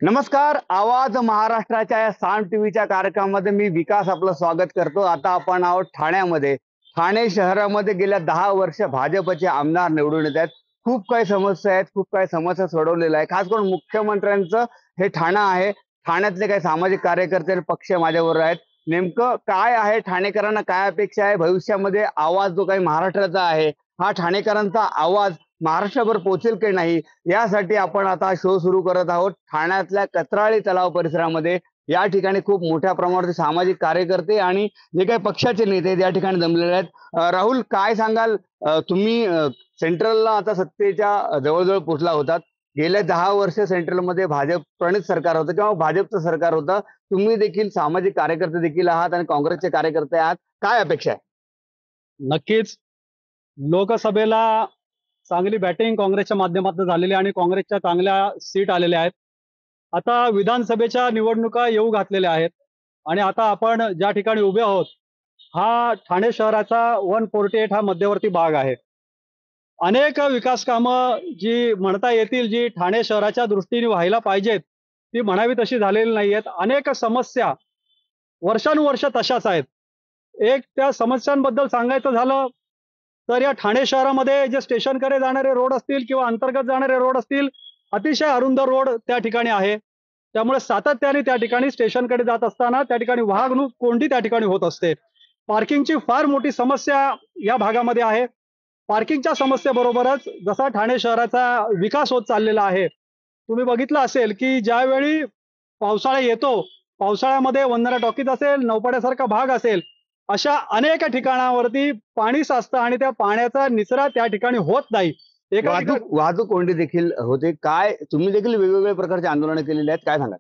नमस्कार. आवाज महाराष्ट्राच्या या साम टीव्हीच्या कार्यक्रमामध्ये मी विकास आपलं स्वागत करतो. आता आपण आहोत ठाण्यामध्ये. ठाणे शहरामध्ये गेल्या 10 वर्ष भाजपचे आमदार निवडून येत आहेत. खूप काही समस्या आहेत, खूप काही समस्या सोडवलेल्या आहेत. खास करून मुख्यमंत्र्यांचं हे ठाणं आहे. ठाण्यातले काही सामाजिक कार्यकर्ते आणि पक्ष माझ्याबरोबर आहेत. नेमकं काय आहे, ठाणेकरांना काय अपेक्षा आहे, भविष्यामध्ये आवाज जो काही महाराष्ट्राचा आहे, हा ठाणेकरांचा आवाज महाराष्ट्रभर पोहोचेल की नाही, यासाठी आपण आता शो सुरू करत आहोत. ठाण्यातल्या कत्राळी तलाव परिसरामध्ये या ठिकाणी खूप मोठ्या प्रमाणावरती सामाजिक कार्यकर्ते आणि जे काही पक्षाचे नेते आहेत या ठिकाणी जमलेले आहेत. राहुल, काय सांगाल? तुम्ही सेंट्रलला आता सत्तेच्या जवळजवळ पोहोचला होतात. गेल्या 10 वर्ष सेंट्रलमध्ये भाजप प्रणित सरकार होतं किंवा भाजपचं सरकार होतं. तुम्ही देखील सामाजिक कार्यकर्ते देखील आहात आणि काँग्रेसचे कार्यकर्ते आहात. काय अपेक्षा आहे? नक्कीच लोकसभेला चांगली बॅटिंग काँग्रेसच्या माध्यमातून झालेली आणि काँग्रेसच्या चांगल्या सीट आलेल्या आहेत. आता विधानसभेच्या निवडणुका येऊ घातलेल्या आहेत आणि आता आपण ज्या ठिकाणी उभे आहोत हा ठाणे शहराचा 148 हा मध्यवर्ती भाग आहे. अनेक विकास कामं जी म्हणता येतील, जी ठाणे शहराच्या दृष्टीने व्हायला पाहिजेत, ती म्हणावी तशी झालेली नाही आहेत. अनेक समस्या वर्षानुवर्ष तशाच आहेत. एक त्या समस्यांबद्दल सांगायचं झालं तर या ठाणे शहरामध्ये जे स्टेशनकडे जाणारे रोड असतील किंवा अंतर्गत जाणारे रोड असतील, अतिशय अरुंद रोड त्या ठिकाणी आहे. त्यामुळे सातत्याने त्या ठिकाणी स्टेशनकडे जात असताना त्या ठिकाणी वाहतूक कोंडी त्या ठिकाणी होत असते. पार्किंगची फार मोठी समस्या या भागामध्ये आहे. पार्किंगच्या समस्येबरोबरच जसा ठाणे शहराचा विकास होत चाललेला आहे, तुम्ही बघितलं असेल की ज्यावेळी पावसाळा येतो, पावसाळ्यामध्ये वंदना टॉकीज असेल, नौपाड्यासारखा भाग असेल, अशा अनेक ठिकाणावरती पाणी साचतं आणि त्या पाण्याचा निचरा त्या ठिकाणी होत नाही. एका वाहतूक वाहतूक कोंडी देखील होते. काय तुम्ही देखील वेगवेगळ्या प्रकारची आंदोलनं केलेली आहेत, काय सांगाल?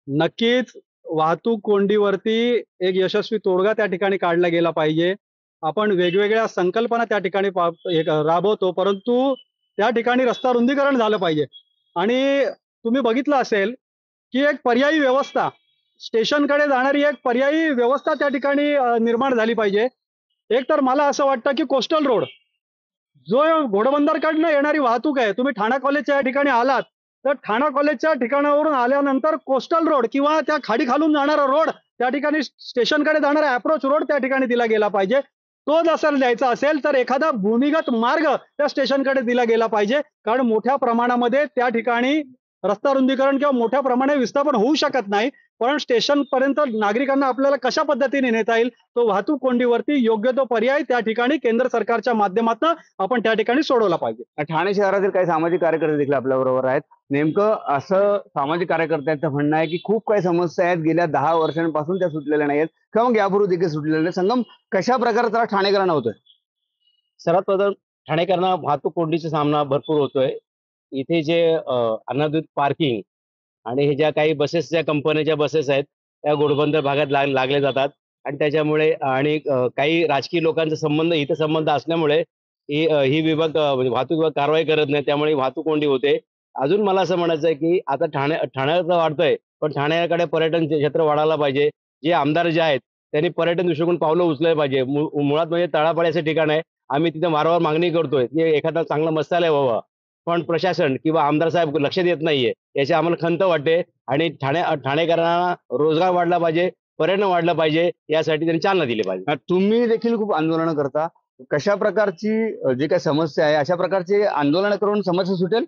नक्कीच वाहतूक कोंडीवरती एक यशस्वी तोडगा त्या ठिकाणी काढला गेला पाहिजे. आपण वेगवेगळ्या संकल्पना त्या ठिकाणी राबवतो, परंतु त्या ठिकाणी रस्ता रुंदीकरण झालं पाहिजे. आणि तुम्ही बघितलं असेल की एक पर्यायी व्यवस्था, स्टेशनकडे जाणारी एक पर्यायी व्यवस्था त्या ठिकाणी निर्माण झाली पाहिजे. एक तर मला असं वाटतं की कोस्टल रोड जो घोडबंदरकडनं येणारी वाहतूक आहे, तुम्ही ठाणा कॉलेजच्या या ठिकाणी आलात तर ठाणा कॉलेजच्या ठिकाणावरून आल्यानंतर कोस्टल रोड किंवा त्या खाडी खालून जाणारा रोड, त्या ठिकाणी स्टेशनकडे जाणारा अप्रोच रोड त्या ठिकाणी दिला गेला पाहिजे. तो जर द्यायचा असेल तर एखादा भूमिगत मार्ग त्या स्टेशनकडे दिला गेला पाहिजे. कारण मोठ्या प्रमाणामध्ये त्या ठिकाणी रस्ता रुंदीकरण किंवा मोठ्या प्रमाणात विस्थापन होऊ शकत नाही. पण स्टेशन पर्यंत नागरिकांना आपल्याला कशा पद्धतीने नेता येईल, तो वाहतूक कोंडीवरती योग्य तो पर्याय त्या ठिकाणी केंद्र सरकारच्या माध्यमातून आपण त्या ठिकाणी सोडवला पाहिजे. ठाणे शहरातील काही सामाजिक कार्यकर्ते देखील आपल्या बरोबर आहेत. नेमकं असं सामाजिक कार्यकर्त्यांचं म्हणणं आहे की खूप काही समस्या आहेत, गेल्या 10 वर्षांपासून त्या सुटलेल्या नाहीत किंवा मग यापूर्वी देखील सुटलेल्या नाही. संगम, कशा प्रकारचा ठाणेकरांना होतोय? सर्वात प्रथम ठाणेकरांना वाहतूक कोंडीचा सामना भरपूर होतोय. इथे जे अनधिकृत पार्किंग आणि हे ज्या काही बसेसच्या कंपन्याच्या बसेस आहेत, त्या घोडबंदर भागात लागल्या जातात आणि त्याच्यामुळे आणि काही राजकीय लोकांचा संबंध असल्यामुळे ही विभाग म्हणजे वाहतूक विभाग कारवाई करत नाही. त्यामुळे वाहतूक कोंडी होते. अजून मला असं म्हणायचं आहे, की आता ठाण्याचं वाढतंय, पण ठाण्याकडे पर्यटन क्षेत्र वाढायला पाहिजे. जे आमदार जे आहेत, त्यांनी पर्यटन दृष्टिकोन पावलं उचलले पाहिजे. मुळात म्हणजे तळापाड्याचं ठिकाण आहे. आम्ही तिथे वारंवार मागणी करतोय, की एखादा चांगला मसाला व्हावा. पण प्रशासन किंवा आमदार साहेब लक्ष देत नाहीये. याची आम्हाला खंत वाटते आणि ठाणेकरांना रोजगार वाढला पाहिजे, पर्यटन वाढलं पाहिजे, यासाठी त्यांनी चालना दिली पाहिजे. तुम्ही देखील खूप आंदोलनं करता. कशा प्रकारची जी काही समस्या आहे, अशा प्रकारची आंदोलनं करून समस्या सुटेल?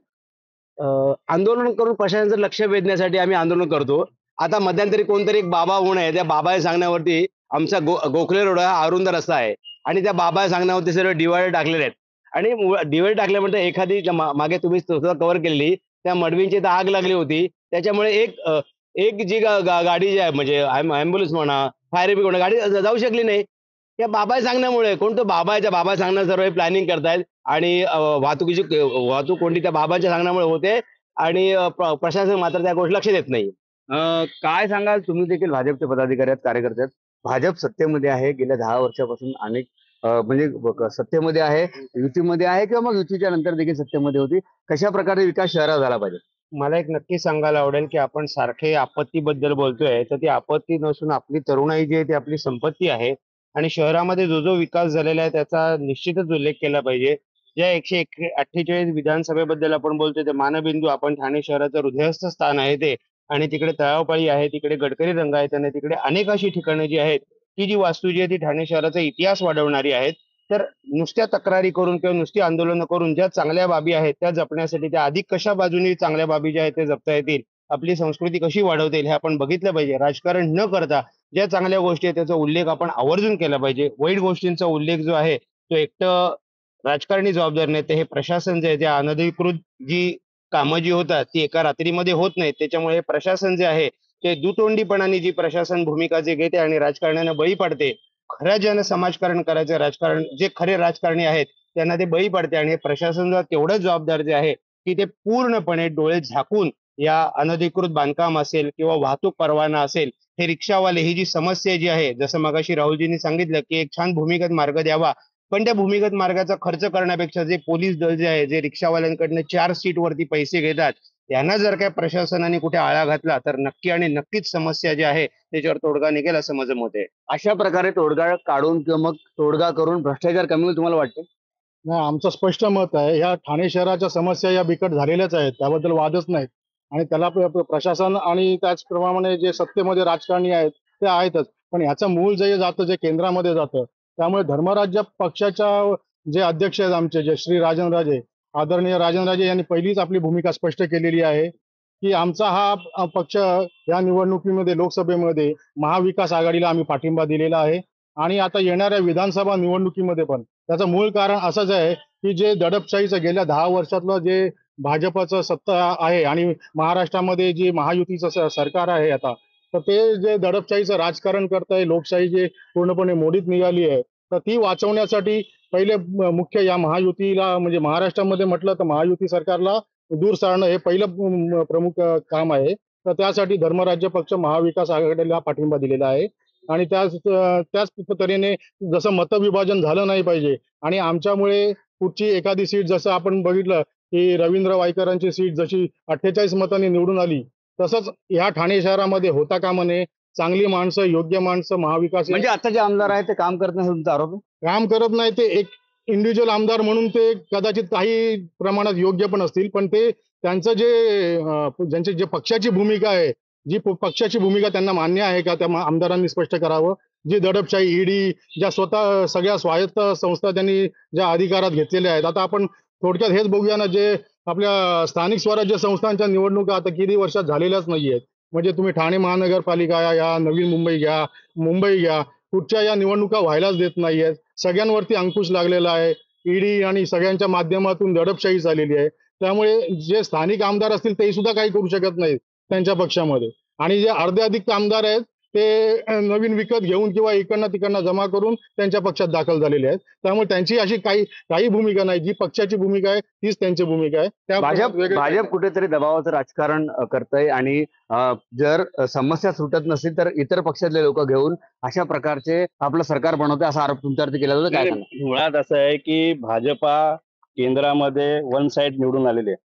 आंदोलन करून प्रशासनाचं लक्ष वेधण्यासाठी आम्ही आंदोलन करतो. आता मध्यंतरी कोणतरी एक बाबा होऊन आहे, त्या बाबाच्या सांगण्यावरती आमचा गोखले रोड हा अरुंद रस्ता आहे आणि त्या बाबाच्या सांगण्यावरती सर्व डिवायडर टाकलेले आहेत आणि डिवायडर टाकल्यानंतर एखादी मागे तुम्ही स्वतः कव्हर केलेली त्या मडवींची तर आग लागली होती. त्याच्यामुळे एक जी गाडी जी आहे म्हणजे ॲम्ब्युलन्स म्हणा, फायर ब्रिगेड म्हणा, गाडी जाऊ शकली नाही. त्या बाबाच्या सांगण्यामुळे. कोण तो बाबा सांगणं सर्व हे प्लॅनिंग करतायत आणि वाहतूक कोंडी त्या बाबांच्या सांगण्यामुळे होते आणि प्रशासन मात्र त्या गोष्टी लक्ष देत नाही. काय सांगाल? तुम्ही देखील भाजपचे पदाधिकारी आहेत, कार्यकर्ते आहेत. भाजप सत्तेमध्ये आहे गेल्या 10 वर्षापासून. अनेक म्हणजे सत्तेमध्ये आहे, युतीमध्ये आहे किंवा मग युतीच्या नंतर देखील सत्तेमध्ये होती. कशा प्रकारे विकास शहरात झाला पाहिजे? मला एक नक्की सांगायला आवडेल की आपण सारखे आपत्तीबद्दल बोलतोय, तर ती आपत्ती नसून आपली तरुणाई जी आहे ती आपली संपत्ती आहे आणि शहरामध्ये जो विकास झालेला आहे त्याचा निश्चितच उल्लेख केला पाहिजे. ज्या 148 विधानसभेबद्दल आपण बोलतोय ते मानबिंदू आपण ठाणे शहराचं हृदयस्थ स्थान आहे ते, आणि तिकडे तळावपाळी आहे, तिकडे गडकरी रंग आहेत आणि तिकडे अनेक अशी ठिकाणं जी आहेत की जी वास्तू जी आहे ती ठाणे शहराचा इतिहास वाढवणारी आहेत. तर नुसत्या तक्रारी करून किंवा नुसती आंदोलनं करून ज्या चांगल्या बाबी आहेत त्या जपण्यासाठी त्या अधिक कशा बाजूनी चांगल्या बाबी ज्या आहेत ते जपता येतील, आपली संस्कृती कशी वाढवता येईल हे आपण बघितलं पाहिजे. राजकारण न करता ज्या चांगल्या गोष्टी आहेत त्याचा उल्लेख आपण आवर्जून केला पाहिजे. वाईट गोष्टींचा उल्लेख जो आहे तो एकटं राजकारणी जबाबदार नाहीत, तर हे प्रशासन जे आहे ते अनधिकृत जी कामं जी होतात ती एका रात्रीमध्ये होत नाहीत. त्याच्यामुळे हे प्रशासन जे आहे ते दुतोंडीपणाने जी प्रशासन भूमिका जे घेते आणि राजकारण्याला बळी पडते. खऱ्या ज्यानं समाजकारण करायचं राजकारण, जे खरे राजकारणी आहेत त्यांना ते बळी पडते आणि हे प्रशासन तेवढंच जबाबदार जे आहे की ते पूर्णपणे डोळे झाकून या अनधिकृत बांधकाम असेल किंवा वाहतूक परवाना असेल, हे रिक्षावाले ही जी समस्या जी आहे, जसं मगाशी राहुलजींनी सांगितलं की एक छान भूमिगत मार्ग द्यावा, पण त्या भूमिगत मार्गाचा खर्च करण्यापेक्षा जे पोलीस दल जे आहे, जे रिक्षावाल्यांकडनं 4 सीट वरती पैसे घेतात, त्यांना जर काय प्रशासनाने कुठे आळा घातला तर नक्की आणि नक्कीच समस्या जी आहे त्याच्यावर तोडगा निघेल असं माझं मत आहे. अशा प्रकारे तोडगा काढून किंवा मग तोडगा करून भ्रष्टाचार कमी होईल तुम्हाला वाटतं? नाही, आमचं स्पष्ट मत आहे. ह्या ठाणे शहराच्या समस्या या बिकट झालेल्याच आहेत, त्याबद्दल वादच नाही. आणि त्याला प्रशासन आणि त्याचप्रमाणे जे सत्तेमध्ये राजकारणी आहेत ते आहेतच. पण ह्याचं मूळ जे जातं जे केंद्रामध्ये जातं, त्यामुळे धर्मराज्य पक्षाच्या जे अध्यक्ष आहेत आमचे, जे श्री राजनराजे, आदरणीय राजनराजे यांनी पहिलीच आपली भूमिका स्पष्ट केलेली आहे की आमचा हा पक्ष या निवडणुकीमध्ये लोकसभेमध्ये महाविकास आघाडीला आम्ही पाठिंबा दिलेला आहे. आणि आता येणाऱ्या विधानसभा निवडणुकीमध्ये पण त्याचं मूळ कारण असंच आहे की जे दडपशाहीचं गेल्या 10 वर्षातलं जे भाजपचं सत्ता आहे आणि महाराष्ट्रामध्ये जी महायुतीचं सरकार आहे आता, तर ते जे दडपशाहीचं राजकारण करत आहे, लोकशाही जे पूर्णपणे मोडीत निघाली आहे, तर ती वाचवण्यासाठी पहिले मुख्य या महायुतीला, म्हणजे महाराष्ट्रामध्ये म्हटलं तर महायुती सरकारला दूर सारणं हे पहिलं प्रमुख काम आहे. तर त्यासाठी धर्मराज्य पक्ष महाविकास आघाडीला पाठिंबा दिलेला आहे. आणि त्याच तऱ्हेने जसं मतविभाजन झालं नाही पाहिजे आणि आमच्यामुळे पुढची एखादी सीट, जसं आपण बघितलं की रवींद्र वायकरांची सीट जशी 48 मतांनी निवडून आली, तसंच ह्या ठाणे शहरामध्ये होता कामा नये. चांगली माणसं, योग्य माणसं महाविकास म्हणजे आता जे आमदार आहेत ते काम करत नाही तुमचा आरोप आहे? काम करत नाही. ते एक इंडिव्हिज्युअल आमदार म्हणून ते कदाचित काही प्रमाणात योग्य पण असतील, पण ते त्यांचं ज्यांची जे पक्षाची भूमिका आहे, जी पक्षाची भूमिका त्यांना मान्य आहे का, त्या आमदारांनी स्पष्ट करावं. जी दडपशाही, ईडी, ज्या स्वतः सगळ्या स्वायत्त संस्था त्यांनी ज्या अधिकारात घेतलेल्या आहेत. आता आपण थोडक्यात हेच बघूया ना, जे आपल्या स्थानिक स्वराज्य संस्थांच्या निवडणुका आता किती वर्षात झालेल्याच नाहीयेत. म्हणजे तुम्ही ठाणे महानगरपालिका या, नवी मुंबई घ्या, मुंबई घ्या, कुठच्या या निवडणुका व्हायलाच देत नाहीयेत. सगळ्यांवरती अंकुश लागलेला आहे. ईडी आणि सगळ्यांच्या माध्यमातून दडपशाही झालेली आहे. त्यामुळे जे स्थानिक आमदार असतील ते सुद्धा काही करू शकत नाहीत त्यांच्या पक्षामध्ये. आणि जे अर्धे अधिक आमदार आहेत ते नवीन विकत घेऊन किंवा इकडनं तिकडनं जमा करून त्यांच्या पक्षात दाखल झालेले आहेत. त्यामुळे त्यांची अशी काही भूमिका नाही. जी पक्षाची भूमिका आहे तीच त्यांची भूमिका आहे. त्या भाजप कुठेतरी दबावाचं राजकारण करतंय आणि जर समस्या सुटत नसेल तर इतर पक्षातले लोक घेऊन अशा प्रकारचे आपलं सरकार बनवतंय असा आरोप तुमच्यावरती केला जातो. काय सांगा? मुळात असं आहे की भाजपा केंद्रामध्ये वन साईड निवडून आलेले आहे.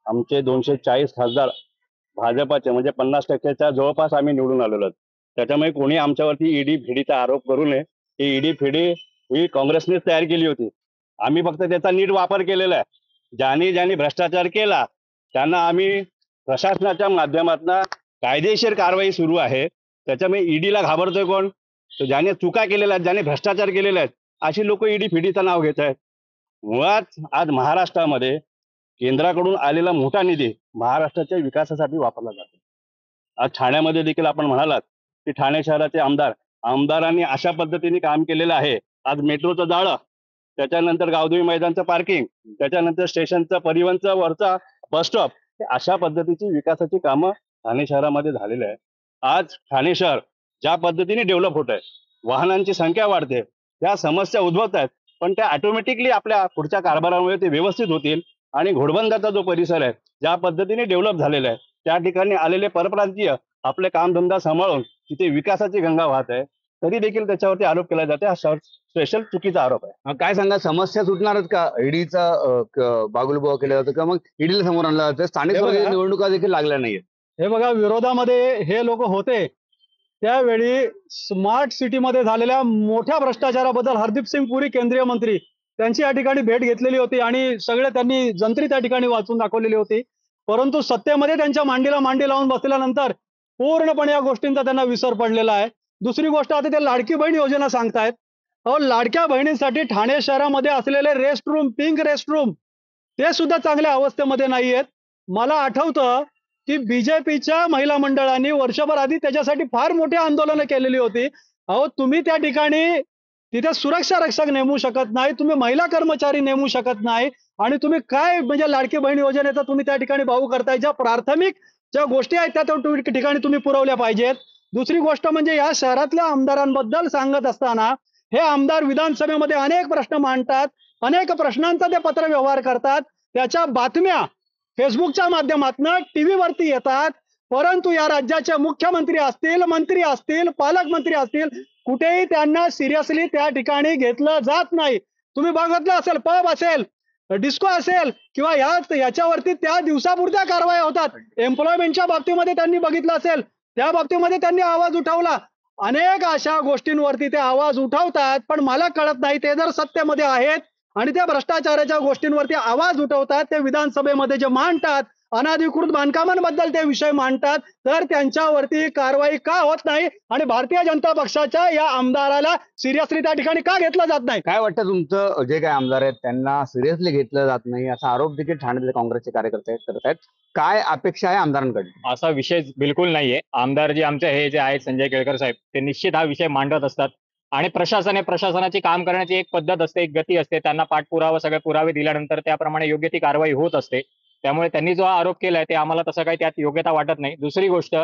आमचे 240 खासदार भाजपाचे, म्हणजे 50% जवळपास आम्ही निवडून आलेलो आहोत. त्याच्यामुळे कोणी आमच्यावरती ईडी फिडीचा आरोप करू नये. ही ईडी फिडी ही काँग्रेसनेच तयार केली होती. आम्ही फक्त त्याचा नीट वापर केलेला आहे. ज्यांनी भ्रष्टाचार केला त्यांना आम्ही प्रशासनाच्या माध्यमातून कायदेशीर कारवाई सुरू आहे. त्याच्यामुळे ईडीला घाबरतोय कोण? तर ज्याने चुका केलेल्या आहेत, ज्याने भ्रष्टाचार केलेले आहेत, अशी लोक ईडी फिडीचं नाव घेत आहेत. मुळात आज महाराष्ट्रामध्ये केंद्राकडून आलेला मोठा निधी महाराष्ट्राच्या विकासासाठी वापरला जातो. आज ठाण्यामध्ये देखील आपण म्हणालात की ठाणे शहराचे आमदारांनी अशा पद्धतीने काम केलेलं आहे. आज मेट्रोचं जाळं, त्याच्यानंतर गावदेवी मैदानचं पार्किंग, त्याच्यानंतर स्टेशनचं, परिवहनचं वरचा बस स्टॉप, अशा पद्धतीची विकासाची कामं ठाणे शहरामध्ये झालेली आहे. आज ठाणे शहर ज्या पद्धतीने डेव्हलप होत आहे, वाहनांची संख्या वाढते, त्या समस्या उद्भवत आहेत, पण त्या ऑटोमॅटिकली आपल्या पुढच्या कारभारामुळे ते व्यवस्थित होतील. आणि घोडबंदरचा जो परिसर आहे ज्या पद्धतीने डेव्हलप झालेला आहे, त्या ठिकाणी आलेले परप्रांतीय आपले कामधंदा सांभाळून तिथे विकासाची गंगा वाहत आहे, तरी देखील त्याच्यावरती आरोप केला जाते. हा स्पेशल चुकीचा आरोप आहे. काय सांगा, समस्या सुटणारच का? ईडीचा बागुलबुवा केला जातो किंवा मग ईडीला समोर आणलं जातं. स्थानिक स्वराज्य निवडणुका देखील लागल्या नाहीये. हे बघा, विरोधामध्ये हे लोक होते त्यावेळी स्मार्ट सिटीमध्ये झालेल्या मोठ्या भ्रष्टाचाराबद्दल हरदीप सिंग पुरी केंद्रीय मंत्री त्यांची या ठिकाणी भेट घेतलेली होती आणि सगळे त्यांनी जंत्री त्या ठिकाणी वाचून दाखवलेली होती. परंतु सत्तेमध्ये त्यांच्या मांडीला मांडी लावून बसल्यानंतर पूर्णपणे या गोष्टींचा त्यांना विसर पडलेला आहे. दुसरी गोष्ट, आता ते लाडकी बहीण योजना सांगतायत. अहो, लाडक्या बहिणींसाठी ठाणे शहरामध्ये असलेले rest room, pink rest room, ते सुद्धा चांगल्या अवस्थेमध्ये नाहीयेत. मला आठवतं की बीजेपीच्या महिला मंडळांनी वर्षभर आधी त्याच्यासाठी फार मोठी आंदोलनं केलेली होती. अहो, तुम्ही त्या ठिकाणी तिथे सुरक्षा रक्षक नेमू शकत नाही, तुम्ही महिला कर्मचारी नेमू शकत नाही आणि तुम्ही काय म्हणजे लाडकी बहीण योजनेचा तुम्ही त्या ठिकाणी भाऊ करताय. ज्या प्राथमिक ज्या गोष्टी आहेत त्या ठिकाणी तुम्ही पुरवल्या पाहिजेत. दुसरी गोष्ट म्हणजे या शहरातल्या आमदारांबद्दल सांगत असताना, हे आमदार विधानसभेमध्ये अनेक प्रश्न मांडतात, अनेक प्रश्नांचा ते पत्रव्यवहार करतात, त्याच्या बातम्या फेसबुकच्या माध्यमातून टीव्हीवरती येतात. परंतु या राज्याचे मुख्यमंत्री असतील, मंत्री असतील, पालकमंत्री असतील, कुठेही त्यांना सिरियसली त्या ठिकाणी घेतलं जात नाही. तुम्ही बघितलं असेल, पब असेल, डिस्को असेल किंवा याच्यावरती त्या दिवसापुरत्या कारवाया होतात. एम्प्लॉयमेंटच्या बाबतीमध्ये त्यांनी बघितलं असेल, त्या बाबतीमध्ये त्यांनी आवाज उठवला. अनेक अशा गोष्टींवरती ते आवाज उठवतात, पण मला कळत नाही ते जर सत्तेमध्ये आहेत आणि त्या भ्रष्टाचाराच्या गोष्टींवरती आवाज उठवतात, ते विधानसभेमध्ये जे मांडतात, अनधिकृत बांधकामांबद्दल ते विषय मांडतात, तर त्यांच्यावरती कारवाई का होत नाही आणि भारतीय जनता पक्षाच्या या आमदाराला सिरियसली त्या ठिकाणी का घेतलं जात नाही? काय वाटतं, तुमचं जे काही आमदार आहेत त्यांना सिरियसली घेतलं जात नाही असा आरोप देखील ठाण्यातले काँग्रेसचे कार्यकर्ते करत आहेत. काय अपेक्षा आहे आमदारांकडे? असा विषय बिलकुल नाहीये. आमदार जे आमचे हे जे आहेत संजय केळकर साहेब, ते निश्चित हा विषय मांडत असतात आणि प्रशासनाची काम करण्याची एक पद्धत असते, एक गती असते. त्यांना पाठपुरावा, सगळे पुरावे दिल्यानंतर त्याप्रमाणे योग्य ती कारवाई होत असते. त्यामुळे त्यांनी जो आरोप केलाय ते आम्हाला तसं काही त्यात योग्यता वाटत नाही. दुसरी गोष्ट,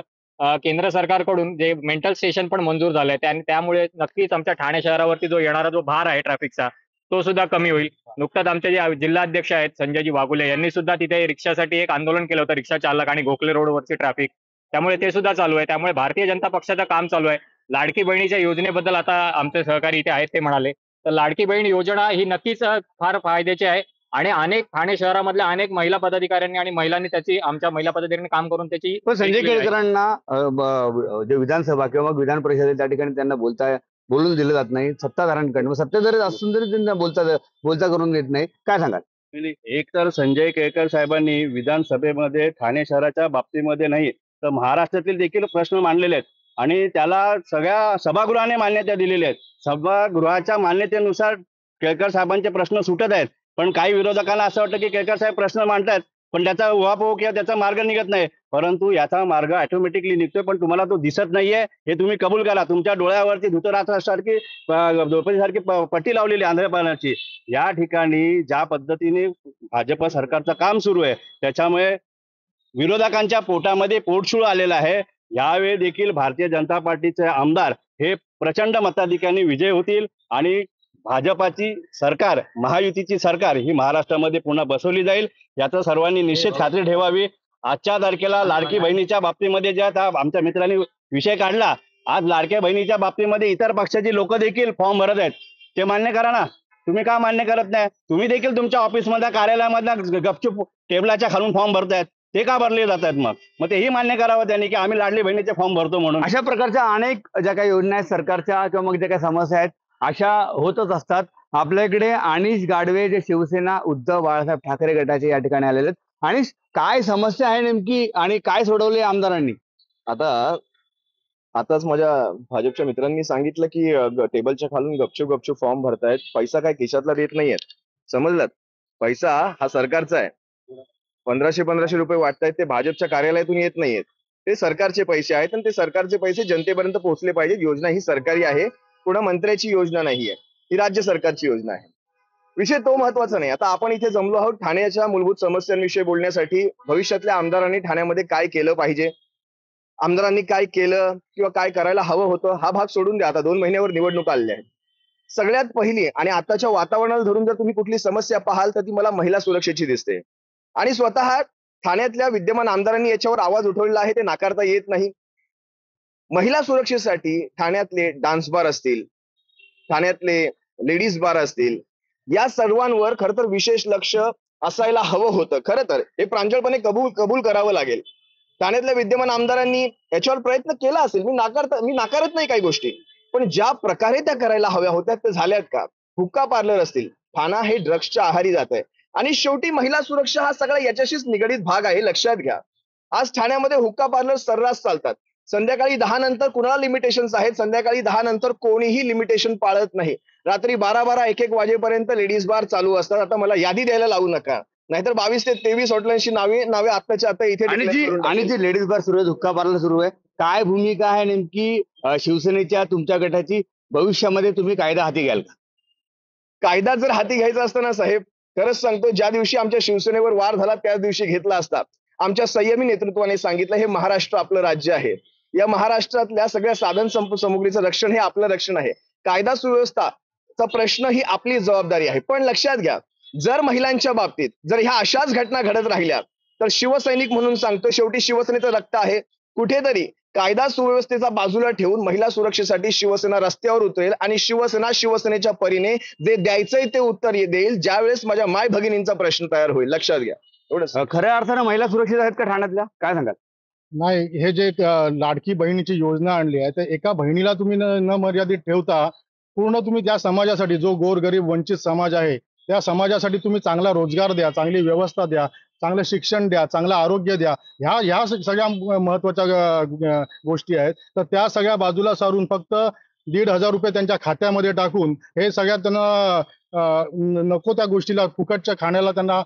केंद्र सरकारकडून जे मेंटल स्टेशन पण मंजूर झालंय, त्यामुळे नक्कीच आमच्या ठाणे शहरावरती जो येणारा जो भार आहे ट्रॅफिकचा, तो सुद्धा कमी होईल. नुकताच आमचे जे जिल्हाध्यक्ष आहेत संजयजी वाघुले यांनी सुद्धा तिथे रिक्षासाठी एक आंदोलन केलं होतं, रिक्षा चालक आणि गोखले रोडवरची ट्रॅफिक, त्यामुळे ते सुद्धा चालू आहे. त्यामुळे भारतीय जनता पक्षाचं काम चालू आहे. लाडकी बहिणीच्या योजनेबद्दल आता आमचे सहकारी इथे आहेत ते म्हणाले, तर लाडकी बहीण योजना ही नक्कीच फार फायद्याची आहे आणि अनेक ठाणे शहरामधल्या अनेक महिला पदाधिकाऱ्यांनी आणि महिलांनी त्याची, आमच्या महिला पदाधिकाऱ्यांनी काम करून त्याची पण संजय घेतलेली आहे. केळकरांना जे विधानसभा किंवा मग विधान परिषदेत त्या ठिकाणी त्यांना बोलून दिलं जात नाही सत्ताधाऱ्यांकडून. मग सत्तेधारी असून तरी त्यांना बोलता करून देत नाही. काय सांगाल? एक तर संजय केळकर साहेबांनी विधानसभेमध्ये ठाणे शहराच्या बाबतीमध्ये नाही तर महाराष्ट्रातील देखील प्रश्न मांडलेले आहेत आणि त्याला सगळ्या सभागृहाने मान्यता दिलेली आहेत. सभागृहाच्या मान्यतेनुसार केळकर साहेबांचे प्रश्न सुटत आहेत. पण काही विरोधकांना असं वाटतं की केळकर साहेब प्रश्न मांडतायत पण त्याचा उहापोह किंवा त्याचा मार्ग निघत नाही, परंतु याचा मार्ग ऑटोमॅटिकली निघतोय, पण तुम्हाला तो दिसत नाहीये हे तुम्ही कबूल करा. तुमच्या डोळ्यावरती धृतराष्ट्रासारखी द्रौपदीसारखी पट्टी लावलेली आंध्रपानाची. या ठिकाणी ज्या पद्धतीने भाजप सरकारचं काम सुरू आहे त्याच्यामुळे विरोधकांच्या पोटामध्ये पोटशूळ आलेलं आहे. यावेळी देखील भारतीय जनता पार्टीचे आमदार हे प्रचंड मताधिक्याने विजय होतील आणि भाजपाची सरकार, महायुतीची सरकार ही महाराष्ट्रामध्ये पुन्हा बसवली जाईल, याचं सर्वांनी निश्चित खात्री ठेवावी. आजच्या तारखेला लाडकी बहिणीच्या बाबतीमध्ये ज्या आमच्या मित्रांनी विषय काढला, आज लाडक्या बहिणीच्या बाबतीमध्ये इतर पक्षाची लोक देखील फॉर्म भरत आहेत. ते मान्य करा ना. तुम्ही का मान्य करत नाही? तुम्ही देखील तुमच्या ऑफिसमधल्या कार्यालयामधल्या गपचूप टेबलाच्या खालून फॉर्म भरतायत, ते का भरले जात आहेत? मग तेही मान्य करावं त्यांनी की आम्ही लाडली बहिणीचे फॉर्म भरतो म्हणून. अशा प्रकारच्या अनेक ज्या काही योजना आहेत सरकारच्या किंवा मग ज्या काही समस्या आहेत अशा होतच असतात. आपल्याकडे अनिश गाडवे जे शिवसेना उद्धव बाळासाहेब ठाकरे गटाचे या ठिकाणी आलेले आहेत. अनिश, काय समस्या आहे नेमकी आणि काय सोडवले आमदारांनी? आताच माझ्या भाजपच्या मित्रांनी सांगितलं की टेबलच्या खालून गपचूप फॉर्म भरतायत, पैसा काय खिशातला देत नाहीयेत. समजलात? पैसा हा सरकारचा आहे. 1500 रुपये वाटतायत ते भाजपच्या कार्यालयातून येत नाहीयेत, ते सरकारचे पैसे आहेत आणि ते सरकारचे पैसे जनतेपर्यंत पोहोचले पाहिजेत. योजना ही सरकारी आहे, कोणा मंत्र्याची योजना नाहीये, ही राज्य सरकारची योजना आहे. विषय तो महत्वाचा नाही. आता आपण इथे जमलो आहोत ठाण्याच्या मूलभूत समस्यांविषयी बोलण्यासाठी. भविष्यातल्या आमदारांनी ठाण्यामध्ये काय केलं पाहिजे, आमदारांनी काय केलं किंवा काय करायला हवं होतं हा भाग सोडून द्या. आता 2 महिन्यावर निवडणुका आलेल्या आहेत. सगळ्यात पहिली आणि आताच्या वातावरणाला धरून जर तुम्ही कुठली समस्या पाहाल तर ती मला महिला सुरक्षेची दिसते आणि स्वतः ठाण्यातल्या विद्यमान आमदारांनी याच्यावर आवाज उठवलेला आहे, ते नाकारता येत नाही. महिला सुरक्षेसाठी ठाण्यातले डान्स बार असतील, ठाण्यातले लेडीज बार असतील, या सर्वांवर खरं तर विशेष लक्ष असायला हवं होतं. खरं तर हे प्रांजळपणे कबूल करावं लागेल. ठाण्यातल्या विद्यमान आमदारांनी याच्यावर प्रयत्न केला असेल, मी नाकारत नाही काही गोष्टी, पण ज्या प्रकारे त्या करायला हव्या होत्या त्या झाल्यात का? हुक्का पार्लर असतील, ठाणा हे ड्रग्सच्या आहारी जात आहे. आणि शेवटी महिला सुरक्षा हा सगळा याच्याशीच निगडीत भाग आहे, लक्षात घ्या. आज ठाण्यामध्ये हुक्का पार्लर सर्रास चालतात. संध्याकाळी 10 नंतर कुणाला लिमिटेशन्स आहेत, संध्याकाळी 10 नंतर कोणीही लिमिटेशन पाळत नाही. रात्री 12-12, 1-1 वाजेपर्यंत लेडीज बार चालू असतात. आता मला यादी द्यायला लावू नका, नाहीतर 22 ते 23 हॉटलाईनची नावे आत्ताच्या आता इथे आणि declare जी करून आणि टाकली. जी लेडीज बार सुरू आहे, हुक्का पार्लर सुरू आहे, काय भूमिका आहे नेमकी शिवसेनेच्या तुमच्या गटाची? भविष्यामध्ये तुम्ही कायदा हाती घ्याल का? कायदा जर हाती घ्यायचा असता ना साहेब, खरंच सांगतो, ज्या दिवशी आमच्या शिवसेनेवर वार झाला त्याच दिवशी घेतला असता. आमच्या संयमी नेतृत्वाने सांगितलं, हे महाराष्ट्र आपलं राज्य आहे. या महाराष्ट्रातल्या सगळ्या साधन सामुग्रीचं रक्षण हे आपलं रक्षण आहे. कायदा सुव्यवस्थाचा प्रश्न ही आपली जबाबदारी आहे. पण लक्षात घ्या, जर महिलांच्या बाबतीत जर ह्या अशाच घटना घडत राहिल्या तर शिवसैनिक म्हणून सांगतो, शेवटी शिवसेनेचं रक्त आहे. कुठेतरी कायदा सुव्यवस्थेचा बाजूला ठेवून महिला सुरक्षेसाठी शिवसेना रस्त्यावर उतरेल आणि शिवसेना शिवसेनेच्या परीने जे द्यायचंय ते उत्तर देईल ज्यावेळेस माझ्या माय भगिनींचा प्रश्न तयार होईल. लक्षात घ्या एवढंच. खऱ्या अर्थानं महिला सुरक्षित आहेत का ठाण्यातल्या? काय सांगाल? नाही, हे जे लाडकी बहिणीची योजना आणली आहे, तर एका बहिणीला तुम्ही न मर्यादित ठेवता पूर्ण तुम्ही त्या समाजासाठी, जो गोरगरीब वंचित समाज आहे, त्या समाजासाठी तुम्ही चांगला रोजगार द्या, चांगली व्यवस्था द्या, चांगलं शिक्षण द्या, चांगलं आरोग्य द्या. ह्या सगळ्या महत्वाच्या गोष्टी आहेत. तर त्या सगळ्या बाजूला सारून फक्त 1,500 रुपये त्यांच्या खात्यामध्ये टाकून हे सगळ्या त्यांना नको त्या गोष्टीला, फुकटच्या खाण्याला त्यांना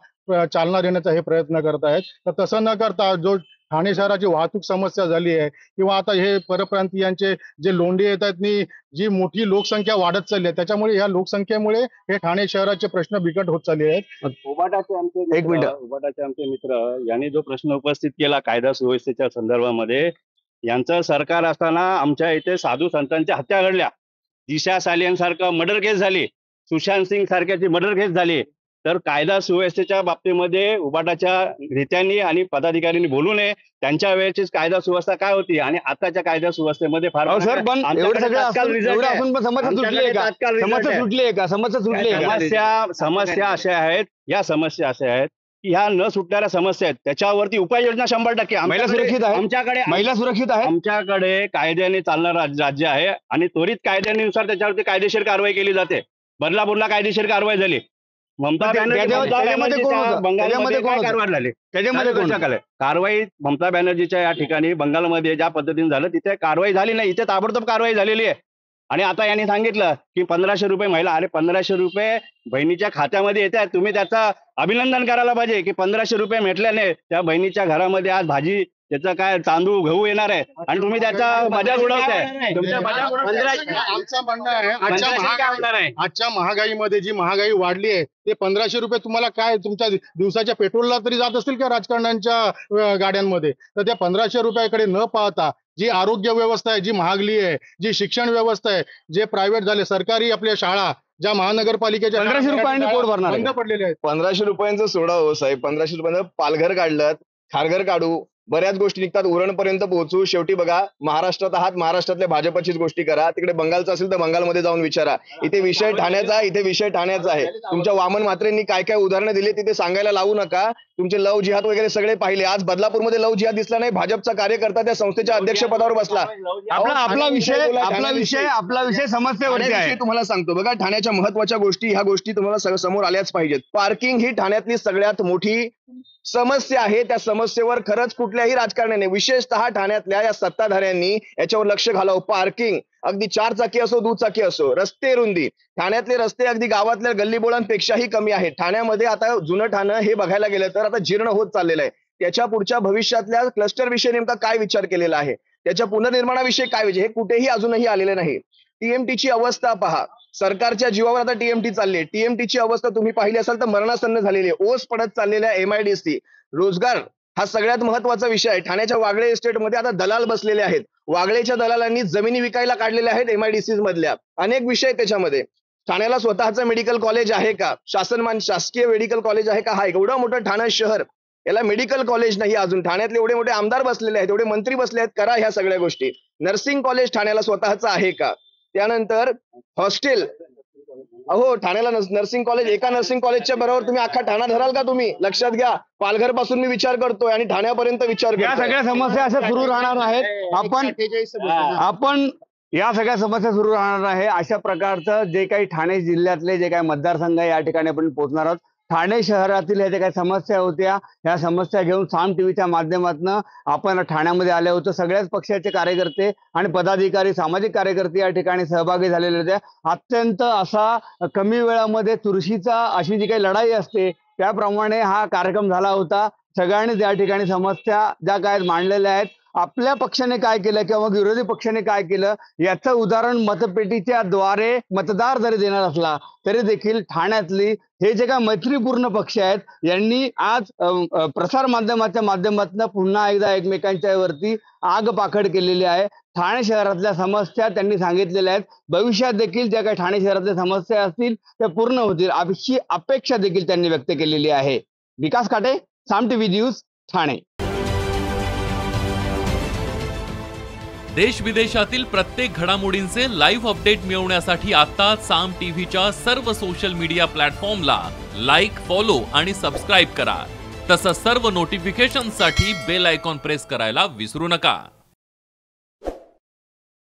चालना देण्याचा हे प्रयत्न करत आहेत. तर तसं न करता जो ठाणे शहराची वाहतूक समस्या झाली आहे, किंवा आता हे परप्रांतीयांचे जे लोंढे येत आहेत, नी जी मोठी लोकसंख्या वाढत चालली आहे, त्याच्यामुळे ह्या लोकसंख्येमुळे हे ठाणे शहराचे प्रश्न बिकट होत चालले आहेत. एक मिनिट. उबाटाचे आमचे मित्र यांनी जो प्रश्न उपस्थित केला कायदा सुव्यवस्थेच्या संदर्भामध्ये, यांचं सरकार असताना आमच्या इथे साधू संतांच्या हत्या घडल्या, दिशा सालियनसारखं मर्डर केस झाली, सुशांत सिंग सारख्याची मर्डर केस झाली. तर कायदा सुव्यवस्थेच्या बाबतीमध्ये उबाटाच्या नेत्यांनी आणि पदाधिकाऱ्यांनी बोलू नये. त्यांच्या वेळेचीच कायदा सुव्यवस्था काय होती आणि आताच्या कायदा सुव्यवस्थेमध्ये फार अहो फरक सर, आहे. पण आमच्याकडे एवढं सगळं तात्काळ असून result एवढं आहे. असून पण समस्या सुटली आहे का? तात्काळ result समस्या आहे. सुटली आहे का? समस्या सुटली आहे का? समस्या अशा आहेत, या समस्या अशा आहेत की ह्या न सुटणाऱ्या समस्या आहेत, त्याच्यावरती उपाययोजना 100%. महिला सुरक्षित आहे? आमच्याकडे महिला सुरक्षित आहे? आमच्याकडे कायद्याने चालणारं राज्य आहे आणि त्वरित कायद्यानुसार त्याच्यावरती कायदेशीर कारवाई केली जाते. बदलापूरला कायदेशीर कारवाई झाली. ममता त्याच्यामध्ये कोण होतं? बंगालमध्ये काय कारवाई झाली? त्याच्यामध्ये कोण? कारवाई ममता बॅनर्जीच्या या ठिकाणी बंगालमध्ये ज्या पद्धतीने झालं तिथे कारवाई झाली नाही, इथे ताबडतोब कारवाई झालेली आहे. आणि आता यांनी सांगितलं की 1,500 रुपये महिला, अरे 1,500 रुपये बहिणीच्या खात्यामध्ये येत आहेत. तुम्ही त्याचं अभिनंदन करायला पाहिजे की 1,500 रुपये भेटल्याने त्या बहिणीच्या घरामध्ये आज भाजी, त्याचं काय तांदूळ गहू येणार आहे आणि तुम्ही त्याचा मजाक उडवताय. तुमच्या मजाक उडवताय. आमचं म्हणणं आहे, काय होणार आहे? आजच्या महागाईमध्ये जी महागाई वाढली आहे, ते 1,500 रुपये तुम्हाला काय तुमच्या दिवसाच्या पेट्रोलला तरी जात असतील का राजकारण्यांच्या गाड्यांमध्ये? तर त्या 1,500 रुपयाकडे न पाहता जी आरोग्य व्यवस्था आहे, जी महागली आहे, जी शिक्षण व्यवस्था आहे, जे प्रायव्हेट झाले, सरकारी आपल्या शाळा, ज्या महानगरपालिकेच्या 1,500 रुपयांनी पोट भरणार आहे बंद का? पडलेले आहेत. 1,500 रुपयांचं सोडा हो साहेब. 1,500 रुपयांचं पालघर काढलं, खारघर काढू, बऱ्याच गोष्टी निघतात, उरणपर्यंत पोहोचू. शेवटी बघा, महाराष्ट्रात आहात, महाराष्ट्रातल्या भाजपचीच गोष्टी करा. तिकडे बंगालचं असेल तर बंगालमध्ये जाऊन विचारा. इथे विषय ठाण्याचा आहे. तुमच्या वामन म्हात्रेंनी काय काय उदाहरणं दिली तिथे सांगायला लावू नका. तुमचे लव जिहाद वगैरे सगळे पाहिले. आज बदलापूरमध्ये लव जिहाद दिसला नाही, भाजपचा कार्यकर्ता त्या संस्थेच्या अध्यक्षपदावर बसला. आपला विषय समस्येवरती आहे. ठाण्याविषयी तुम्हाला सांगतो बघा, ठाण्याच्या महत्वाच्या गोष्टी, ह्या गोष्टी तुम्हाला समोर आल्याच पाहिजेत. पार्किंग ही ठाण्यातली सगळ्यात मोठी समस्या आहे. त्या समस्येवर खरंच कुठल्याही राजकारण्याने, विशेषतः ठाण्यातल्या या सत्ताधाऱ्यांनी याच्यावर लक्ष घालावं. पार्किंग अगदी 4 चाकी असो, दुचाकी असो, रस्ते रुंदी, ठाण्यातले रस्ते अगदी गावातल्या गल्लीबोळांपेक्षाही कमी आहेत. ठाण्यामध्ये आता जुनं ठाणं हे बघायला गेलं तर आता जीर्ण होत चाललेलं आहे. त्याच्या पुढच्या भविष्यातल्या क्लस्टर विषयी नेमका काय विचार केलेला आहे, त्याच्या पुनर्निर्माणाविषयी काय विषय, हे कुठेही अजूनही आलेले नाही. टीएमटीची अवस्था पहा. सरकारच्या जीवावर आता टीएमटी चालली आहे. टीएमटीची अवस्था तुम्ही पाहिली असाल तर मरणासन्न झालेली आहे. ओस पडत चाललेल्या MIDC. रोजगार हा सगळ्यात महत्वाचा विषय आहे. ठाण्याच्या वागळे एस्टेटमध्ये आता दलाल बसलेले आहेत. वागळेच्या दलालांनी जमिनी विकायला काढलेल्या आहेत MIDCs मधल्या. अनेक विषय त्याच्यामध्ये. ठाण्याला स्वतःचं मेडिकल कॉलेज आहे का? शासकीय मेडिकल कॉलेज आहे का? हा एवढं मोठं ठाणं शहर, याला मेडिकल कॉलेज नाही अजून. ठाण्यातले एवढे मोठे आमदार बसलेले आहेत, एवढे मंत्री बसले आहेत. करा ह्या सगळ्या गोष्टी. नर्सिंग कॉलेज ठाण्याला स्वतःचं आहे का? त्यानंतर हॉस्टेल. अहो, ठाण्याला नर्सिंग कॉलेज, एका नर्सिंग कॉलेजच्या बरोबर तुम्ही अख्खा ठाणा धराल का तुम्ही? लक्षात घ्या. पालघर पासून मी विचार करतोय आणि ठाण्यापर्यंत विचार या करतोय. सगळ्या समस्या अशा सुरू राहणार आहेत. आपण या सगळ्या समस्या सुरू राहणार आहे. अशा प्रकारचं जे काही ठाणे जिल्ह्यातले जे काही मतदारसंघ आहे या ठिकाणी आपण पोहोचणार आहोत. ठाणे शहरातील ह्या ज्या काही समस्या होत्या ह्या समस्या घेऊन साम टीव्हीच्या माध्यमातून आपण ठाण्यामध्ये आले होतो. सगळ्याच पक्षाचे कार्यकर्ते आणि पदाधिकारी, सामाजिक कार्यकर्ते या ठिकाणी सहभागी झालेले होते. अत्यंत असा कमी वेळामध्ये चुरशीचा अशी जी काही लढाई असते त्याप्रमाणे हा कार्यक्रम झाला होता. सगळ्यांनी त्या ठिकाणी समस्या ज्या काय मांडलेल्या आहेत, आपल्या पक्षाने काय केलं किंवा मग विरोधी पक्षाने काय केलं याचं उदाहरण मतपेटीच्या द्वारे मतदार जरी देणार असला तरी देखील ठाण्यातली हे जे काय मैत्रीपूर्ण पक्ष आहेत यांनी आज प्रसार माध्यमाच्या माध्यमातून पुन्हा एकदा एकमेकांच्या वरती आग पाखड केलेली आहे. ठाणे शहरातल्या समस्या त्यांनी सांगितलेल्या आहेत. भविष्यात देखील ज्या काही ठाणे शहरातल्या समस्या असतील त्या पूर्ण होतील अशी अपेक्षा देखील त्यांनी व्यक्त केलेली आहे. विकास काटे, साम टीव्ही न्यूज, ठाणे. देश विदेशातील प्रत्येक घडामोडींचे लाईव्ह अपडेट मिळवण्यासाठी आता साम टीव्हीच्या सर्व सोशल मीडिया प्लॅटफॉर्मला लाईक, फॉलो आणि सबस्क्राईब करा. तसंच सर्व नोटिफिकेशनसाठी बेल आयकॉन प्रेस करायला विसरू नका.